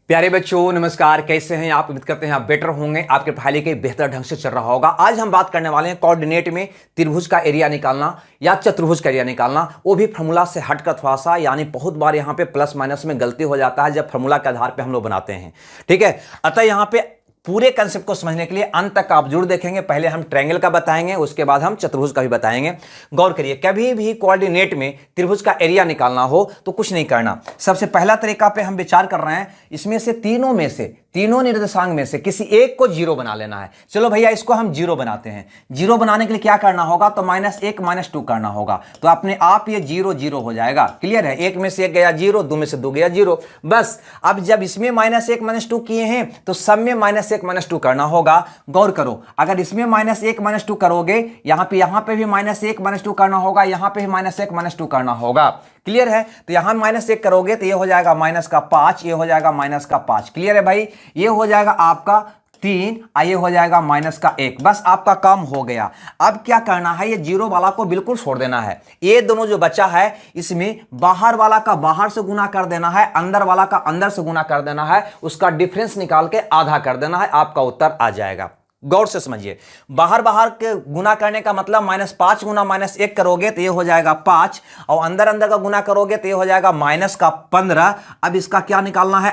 प्यारे बच्चों नमस्कार, कैसे हैं आप। उम्मीद करते हैं आप बेटर होंगे, आपके पढ़ाई लिखाई बेहतर ढंग से चल रहा होगा। आज हम बात करने वाले हैं कोऑर्डिनेट में त्रिभुज का एरिया निकालना या चतुर्भुज का एरिया निकालना, वो भी फार्मूला से हटकर थोड़ा सा। यानी बहुत बार यहाँ पे प्लस माइनस में गलती हो जाता है जब फार्मूला के आधार पर हम लोग बनाते हैं। ठीक है, अतः यहाँ पे पूरे कंसेप्ट को समझने के लिए अंत तक आप जरूर देखेंगे। पहले हम ट्रायंगल का बताएंगे, उसके बाद हम चतुर्भुज का भी बताएंगे। गौर करिए, कभी भी कोऑर्डिनेट में त्रिभुज का एरिया निकालना हो तो कुछ नहीं करना। सबसे पहला तरीका पे हम विचार कर रहे हैं, इसमें से तीनों निर्देशांक में से किसी एक को जीरो बना लेना है। चलो भैया, इसको हम जीरो बनाते हैं। जीरो बनाने के लिए क्या करना होगा, तो -1 -2 करना होगा। तो अपने आप ये 0 0 हो जाएगा। क्लियर है, 1 में से 1 गया 0, 2 में से 2 गया 0। बस अब जब इसमें -1 -2 किए हैं तो सब में -1 -2 करना होगा। गौर करो, अगर इसमें -1 -2 करोगे, यहां पे भी -1 -2 करना होगा, यहां पे भी -1 -2 करना होगा। क्लियर है, तो यहां -1 करोगे तो ये हो जाएगा -5, ये हो जाएगा -5। क्लियर है भाई, ये हो जाएगा आपका 3, ये हो जाएगा -1। बस आपका काम हो गया। अब क्या करना है, ये जीरो वाला को बिल्कुल छोड़ देना है। ये दोनों जो बचा है, इसमें बाहर वाला का बाहर से गुना कर देना है, अंदर वाला का अंदर से गुना कर देना है, उसका डिफरेंस निकाल के आधा कर देना है, आपका उत्तर आ जाएगा। गौर से समझिए, बाहर के गुना करने का मतलब -5 गुना -1 करोगे तो ये हो जाएगा 5, और अंदर का गुना करोगे तो ये हो जाएगा -15। अब इसका क्या निकालना है,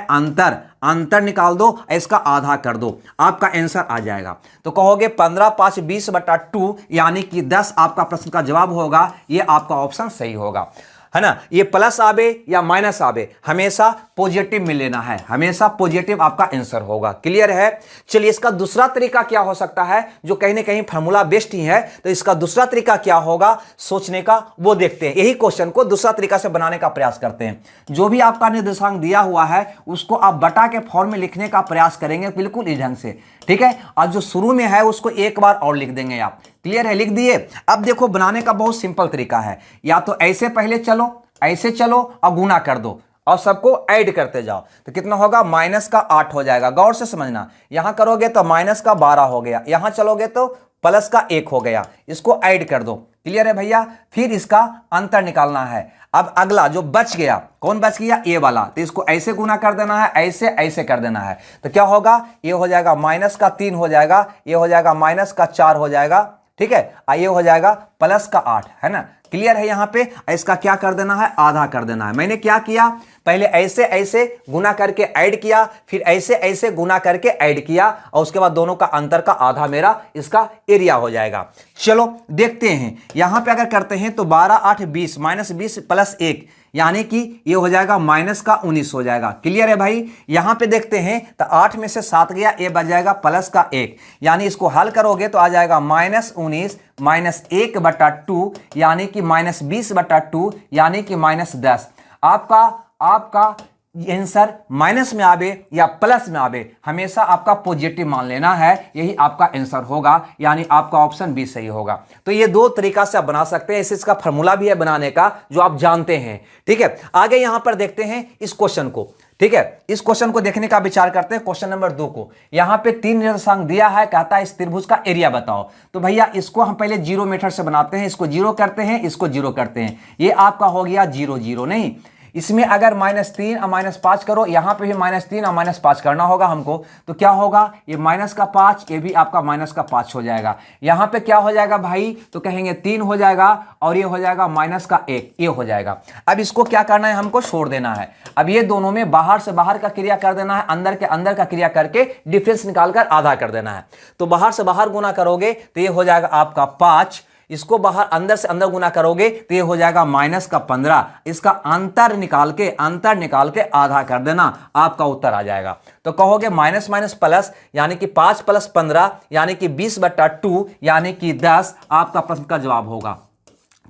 अंतर निकाल दो, इसका आधा कर दो, आपका आंसर आ जाएगा। तो कहोगे 15 5 20/2 यानी कि 10 आपका प्रश्न का जवाब होगा। ये आपका ऑप्शन सही होगा, है ना। ये प्लस आवे या माइनस आवे, हमेशा पॉजिटिव में लेना है, हमेशा पॉजिटिव आपका आंसर होगा। क्लियर है। चलिए, इसका दूसरा तरीका क्या हो सकता है, जो कहीं ना कहीं फार्मूला बेस्ड ही है, तो इसका दूसरा तरीका क्या होगा सोचने का, वो देखते हैं। यही क्वेश्चन को दूसरा तरीका से बनाने का प्रयास करते हैं। जो भी आपका निर्देशांक दिया हुआ है उसको आप बटा के फॉर्म में लिखने का प्रयास करेंगे, बिल्कुल इस ढंग से। ठीक है, और जो शुरू में है उसको एक बार और लिख देंगे आप। क्लियर है, लिख दिए। अब देखो, बनाने का बहुत सिंपल तरीका है। या तो ऐसे पहले चलो, ऐसे चलो और गुना कर दो और सबको ऐड करते जाओ, तो कितना होगा, -8 हो जाएगा। गौर से समझना, यहां करोगे तो -12 हो गया, यहां चलोगे तो +1 हो गया, इसको ऐड कर दो। क्लियर है भैया। फिर इसका अंतर निकालना है। अब अगला जो बच गया, कौन बच गया, ये वाला, तो इसको ऐसे गुना कर देना है, ऐसे कर देना है। तो क्या होगा, ये हो जाएगा -3 हो जाएगा, ये हो जाएगा -4 हो जाएगा। ठीक है, ये हो जाएगा +8, है ना। क्लियर है। यहां पे इसका क्या कर देना है, आधा कर देना है। मैंने क्या किया, पहले ऐसे गुना करके ऐड किया, फिर ऐसे गुना करके ऐड किया, और उसके बाद दोनों का अंतर का आधा मेरा इसका एरिया हो जाएगा। चलो देखते हैं, यहां पे अगर करते हैं तो 12 8 20 -20 +1 यानी कि ये हो जाएगा -19 हो जाएगा। क्लियर है भाई। यहां पे देखते हैं तो 8 में से 7 गया, ये बच जाएगा +1, यानी इसको हल करोगे तो आ जाएगा -19 -1/2 यानी कि -20/2 यानी कि -10। आपका आंसर माइनस में आवे या प्लस में आवे, हमेशा आपका पॉजिटिव मान लेना है, यही आपका आंसर होगा, यानी आपका ऑप्शन बी सही होगा। तो ये दो तरीका से आप बना सकते हैं। इसका फार्मूला भी है बनाने का, जो आप जानते हैं। ठीक है, आगे यहां पर देखते हैं इस क्वेश्चन को। ठीक है, इस क्वेश्चन को देखने का विचार करते हैं। क्वेश्चन नंबर 2 को, यहां पे 3 निर्देशांक दिया है, कहता है इस त्रिभुज का एरिया बताओ। तो भैया इसको हम पहले जीरो मेथड से बनाते हैं। इसको जीरो करते हैं, इसको जीरो करते हैं। ये आपका हो गया 0 0, नहीं, इसमें अगर -3 और -5 करो, यहां पे भी -3 और -5 करना होगा हमको, तो क्या होगा, ये -5, ये भी आपका -5 हो जाएगा। यहां पे क्या हो जाएगा भाई, तो कहेंगे 3 हो जाएगा, और ये हो जाएगा -1, ये हो जाएगा। अब इसको क्या करना है, हमको छोड़ देना है। अब ये दोनों में बाहर से बाहर का क्रिया कर देना है, अंदर के अंदर का क्रिया करके डिफरेंस निकालकर आधा कर देना है। तो बाहर से बाहर गुना करोगे तो ये हो जाएगा आपका 5, इसको बाहर अंदर से अंदर गुना करोगे तो ये हो जाएगा -15। इसका अंतर निकाल के आधा कर देना, आपका उत्तर आ जाएगा। तो कहोगे माइनस माइनस प्लस, यानी कि 5 + 15 यानी कि 20/2 यानी कि 10 आपका प्रश्न का जवाब होगा।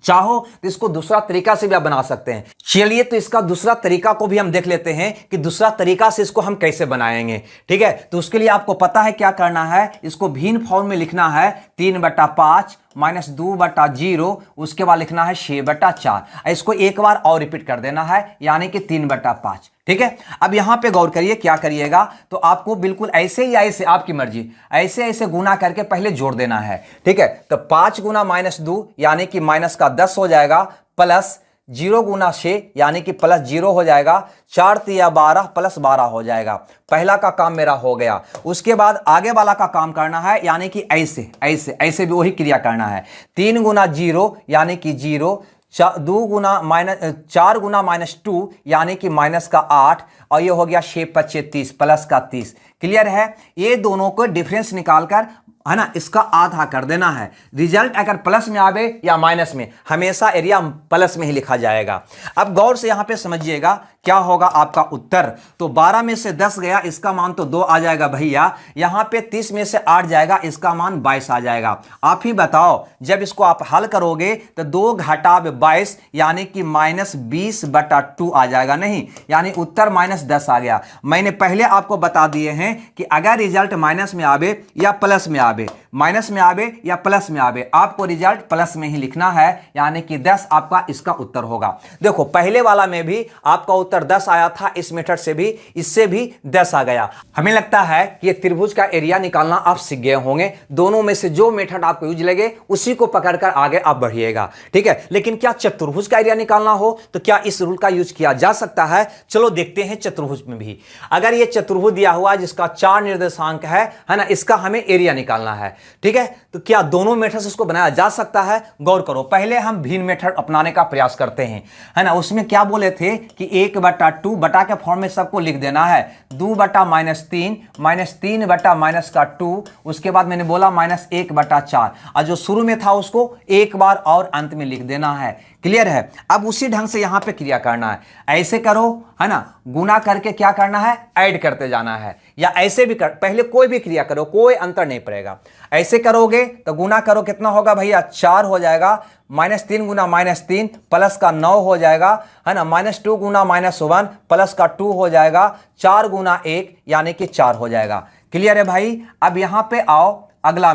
चाहो तो इसको दूसरा तरीका से भी आप बना सकते हैं। चलिए, तो इसका दूसरा तरीका को भी हम देख लेते हैं कि दूसरा तरीका से इसको हम कैसे बनाएंगे। ठीक है, तो उसके लिए आपको पता है क्या करना है, इसको भिन्न फॉर्म में लिखना है। 3/5 -2/0, उसके बाद लिखना है 6/4। इसको एक बार और रिपीट कर देना है, यानी कि 3/5। ठीक है, अब यहां पे गौर करिए, क्या करिएगा, तो आपको बिल्कुल ऐसे ही, ऐसे आपकी मर्जी, ऐसे गुना करके पहले जोड़ देना है। ठीक है, तो 5 गुना -2 यानी कि -10 हो जाएगा, प्लस जीरो गुना 6 यानी कि प्लस 0 हो जाएगा, 4 तिया 12 प्लस 12 हो जाएगा। पहला का काम मेरा हो गया। उसके बाद आगे वाला का काम करना है, यानी कि ऐसे ऐसे ऐसे भी वही क्रिया करना है। 3 गुना 0 यानी कि 0, 4 गुना -2 यानी कि माइनस का 8, और ये हो गया 6 5 30 प्लस का 30। क्लियर है? ये दोनों को डिफरेंस निकालकर, है ना, इसका आधा कर देना है। रिजल्ट अगर प्लस में आवे या माइनस में, हमेशा एरिया प्लस में ही लिखा जाएगा। अब गौर से यहां पे समझिएगा क्या होगा आपका उत्तर। तो 12 में से 10 गया, इसका मान तो 2 आ जाएगा भैया। यहां पे 30 में से 8 जाएगा, इसका मान 22 आ जाएगा। आप ही बताओ, जब इसको आप हल करोगे तो 2 घटाव 22 यानी कि -20/2 आ जाएगा। नहीं, यानी उत्तर -10 आ गया। मैंने पहले आपको बता दिए हैं कि अगर रिजल्ट माइनस में आवे या प्लस में आवे, माइनस में आवे या प्लस में आवे, आपको रिजल्ट प्लस में ही लिखना है, यानी कि 10 आपका इसका उत्तर होगा। देखो पहले वाला में भी आपका उत्तर 10 आया था, इस मेथड से भी, इससे भी 10 आ गया। हमें लगता है कि ये त्रिभुज का एरिया निकालना आप सीख गए होंगे। दोनों में से जो मेथड आपको यूज लगे उसी को पकड़कर आगे आप बढ़िएगा, ठीक है। लेकिन क्या चतुर्भुज का एरिया निकालना हो तो क्या इस रूल का यूज किया जा सकता है? चलो देखते हैं चतुर्भुज में भी। अगर ये चतुर्भुज दिया हुआ जिसका 4 निर्देशांक है ना, इसका हमें एरिया निकालना है, ठीक है। तो क्या दोनों मेथड से इसको बनाया जा सकता है? गौर करो, पहले हम भिन्न मेथड अपनाने का प्रयास करते हैं, है ना। उसमें क्या बोले थे कि 1/2 बटा के फॉर्म में सबको लिख देना है, 2 बटा -3 -3 बटा -2, उसके बाद मैंने बोला -1/4, और जो शुरू में था उसको एक बार और अंत में लिख देना है। क्लियर है? अब उसी ढंग से यहां पे क्रिया करना है। ऐसे करो, है ना, गुना करके क्या करना है, ऐड करते जाना है, या ऐसे भी कर, पहले कोई भी क्रिया करो, कोई अंतर नहीं पड़ेगा। ऐसे करोगे तो गुना करो, कितना होगा भैया, 4 हो जाएगा, -3 गुना -3 प्लस का 9 हो जाएगा, है ना, -2 गुना -1 प्लस का 2 हो जाएगा, 4 गुना 1 यानी कि 4 हो जाएगा। क्लियर है भाई? अब यहां पे आओ, अगला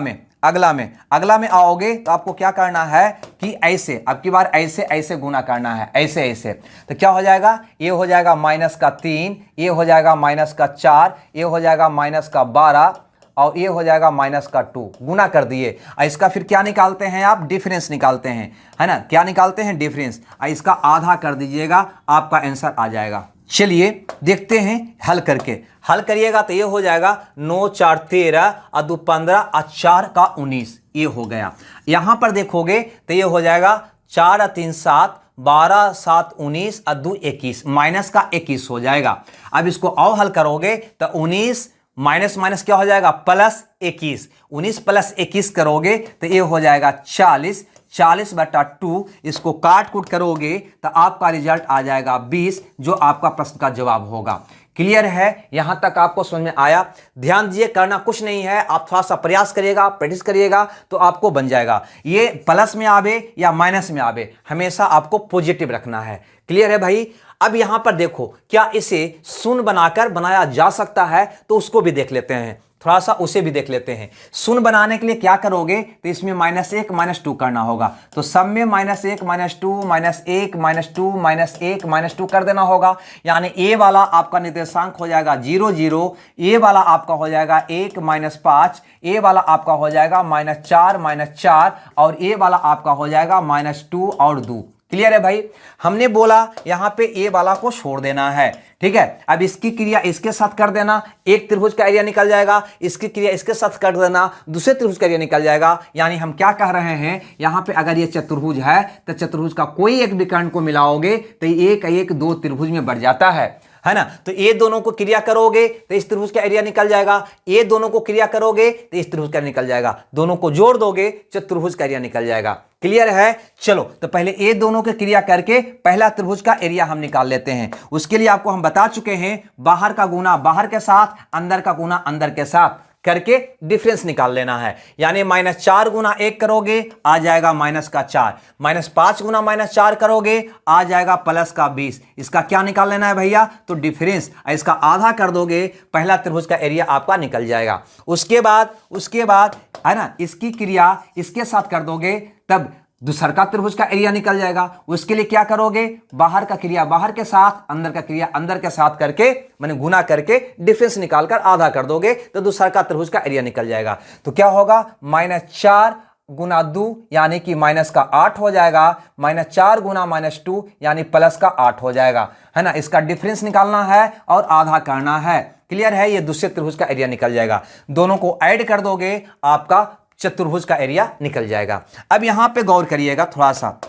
में आओगे तो आपको क्या करना है कि ऐसे, अब की बार ऐसे ऐसे गुना करना है, ऐसे ऐसे। तो क्या हो जाएगा, ये हो जाएगा -3, ये हो जाएगा -4, ये हो जाएगा -12, और ये हो जाएगा -2। गुना कर दिए। इसका फिर क्या निकालते हैं आप, डिफरेंस निकालते हैं, है ना। क्या निकालते हैं, डिफरेंस। इसका आधा कर दीजिएगा, आपका आंसर आ जाएगा। चलिए देखते हैं हल करके। हल करिएगा तो ये हो जाएगा 9 4 13 और 2 15 और 4 का 19, ये हो गया। यहां पर देखोगे तो ये हो जाएगा 4 और 3 7, 12 7 19 और 2 21, माइनस का 21 हो जाएगा। अब इसको और हल करोगे तो 19 माइनस माइनस क्या हो जाएगा, +21, 19 + 21 करोगे तो ये हो जाएगा 40, 40/2। इसको काट कूट करोगे तो आपका रिजल्ट आ जाएगा 20, जो आपका प्रश्न का जवाब होगा। क्लियर है? यहां तक आपको समझ में आया? ध्यान दीजिए, करना कुछ नहीं है, आप थोड़ा सा प्रयास करिएगा, प्रैक्टिस करिएगा तो आपको बन जाएगा। ये प्लस में आवे या माइनस में आवे, हमेशा आपको पॉजिटिव रखना है। क्लियर है भाई? अब यहां पर देखो, क्या इसे शून्य बनाकर बनाया जा सकता है? तो उसको भी देख लेते हैं, थोड़ा सा उसे भी देख लेते हैं। शून्य बनाने के लिए क्या करोगे तो इसमें -1 -2 करना होगा। तो सब में -1 -2 -1 -2 -1 -2 कर देना होगा। यानी ए वाला आपका निर्देशांक हो जाएगा 0 0, ए वाला आपका हो जाएगा 1 -5, ए वाला आपका हो जाएगा -4 -4, और ए वाला आपका हो जाएगा -2 और 2। क्लियर है भाई? हमने बोला यहां पे ए वाला को छोड़ देना है, ठीक है। अब इसकी क्रिया इसके साथ कर देना, एक त्रिभुज का एरिया निकल जाएगा। इसकी क्रिया इसके साथ कर देना, दूसरे त्रिभुज का एरिया निकल जाएगा। यानी हम क्या कह रहे हैं, यहां पे अगर ये चतुर्भुज है तो चतुर्भुज का कोई एक विकर्ण को मिलाओगे तो एक एक 2 त्रिभुज में बढ़ जाता है ना। तो ये दोनों को क्रिया करोगे तो इस त्रिभुज का एरिया निकल जाएगा, ये दोनों को क्रिया करोगे तो इस त्रिभुज का निकल जाएगा, दोनों को जोड़ दोगे चतुर्भुज का एरिया निकल जाएगा। क्लियर है? चलो तो पहले ये दोनों के क्रिया करके पहला त्रिभुज का एरिया हम निकाल लेते हैं। उसके लिए आपको हम बता चुके हैं, बाहर का गुना बाहर के साथ, अंदर का गुना अंदर के साथ करके डिफरेंस निकाल लेना है। यानी -4 गुना 1 करोगे आ जाएगा -4, -5 गुना -4 करोगे आ जाएगा +20। इसका क्या निकाल लेना है भैया, तो डिफरेंस। इसका आधा कर दोगे, पहला त्रिभुज का एरिया आपका निकल जाएगा। उसके बाद है ना, इसकी क्रिया इसके साथ कर दोगे तब दूसर का त्रिभुज का एरिया निकल जाएगा। उसके लिए क्या करोगे, बाहर का क्रिया बाहर के साथ, अंदर का क्रिया अंदर के साथ करके, मैंने गुना करके डिफरेंस निकालकर आधा कर दोगे तो दूसर का त्रिभुज का एरिया निकल जाएगा। तो क्या होगा, -4 गुना 2 यानी कि माइनस का 8 हो जाएगा, -4 गुना -2 यानी प्लस का 8 हो जाएगा, है ना। इसका डिफरेंस निकालना है और आधा करना है। क्लियर है, ये दूसरे त्रिभुज का एरिया निकल जाएगा। दोनों को ऐड कर दोगे आपका चतुर्भुज का एरिया निकल जाएगा। अब यहां पे गौर करिएगा थोड़ा सा,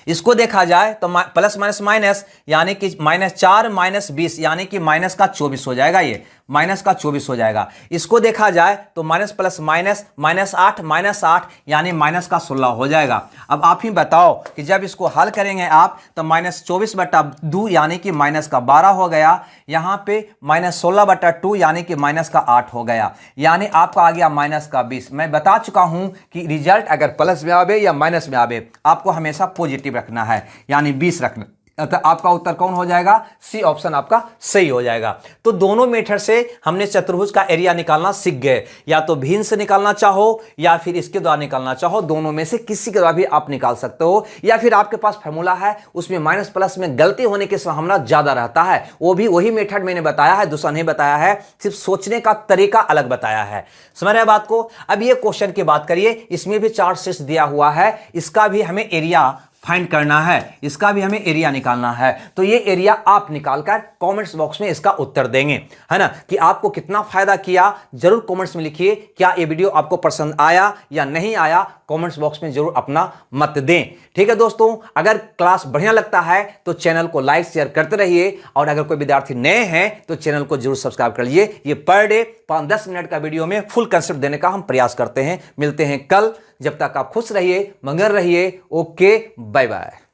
इसको देखा जाए तो प्लस माइनस माइनस यानी कि -4 -20 यानी कि माइनस का 24 हो जाएगा, ये माइनस का 24 हो जाएगा। इसको देखा जाए तो माइनस प्लस माइनस -8 यानी माइनस का 16 हो जाएगा। अब आप ही बताओ कि जब इसको हल करेंगे आप तो -24/2 यानी कि माइनस का 12 हो गया, यहां पे -16/2 यानी कि माइनस का 8 हो गया, यानी आपका आ गया माइनस का 20। मैं बता चुका हूं कि रिजल्ट अगर प्लस में आवे या माइनस में आवे आपको हमेशा पॉजिटिव रखना है, यानी 20 रखना। तो आपका उत्तर कौन हो जाएगा? सी ऑप्शन आपका सही हो जाएगा। तो दोनों मेथड से हमने चतुर्भुज का एरिया निकालना सीख गए, या तो भिन्न से निकालना चाहो या फिर इसके द्वारा निकालना चाहो, दोनों में से किसी के द्वारा भी आप निकाल सकते हो। या फिर आपके पास फॉर्मूला है उसमें माइनस प्लस में गलती होने की संभावना ज्यादा रहता है, वो भी वही मेथड मैंने बताया है, दूसरा नहीं बताया है, सिर्फ सोचने का तरीका अलग बताया है। समझ रहे बात को? अब ये क्वेश्चन की बात करिए, इसमें भी 4 सेट्स दिया हुआ है, इसका भी हमें एरिया फाइंड करना है, इसका भी हमें एरिया निकालना है। तो ये एरिया आप निकालकर कमेंट्स बॉक्स में इसका उत्तर देंगे, है ना, कि आपको कितना फायदा किया। जरूर कमेंट्स में लिखिए क्या ये वीडियो आपको पसंद आया या नहीं आया, कमेंट्स बॉक्स में जरूर अपना मत दें। ठीक है दोस्तों, अगर क्लास बढ़िया लगता है तो चैनल को लाइक शेयर करते रहिए, और अगर कोई विद्यार्थी नए हैं तो चैनल को जरूर सब्सक्राइब कर लीजिए। ये पर डे 5-10 मिनट का वीडियो में फुल कंसेप्ट देने का हम प्रयास करते हैं। मिलते हैं कल, जब तक आप खुश रहिए, मंगल रहिए। Okay, bye bye.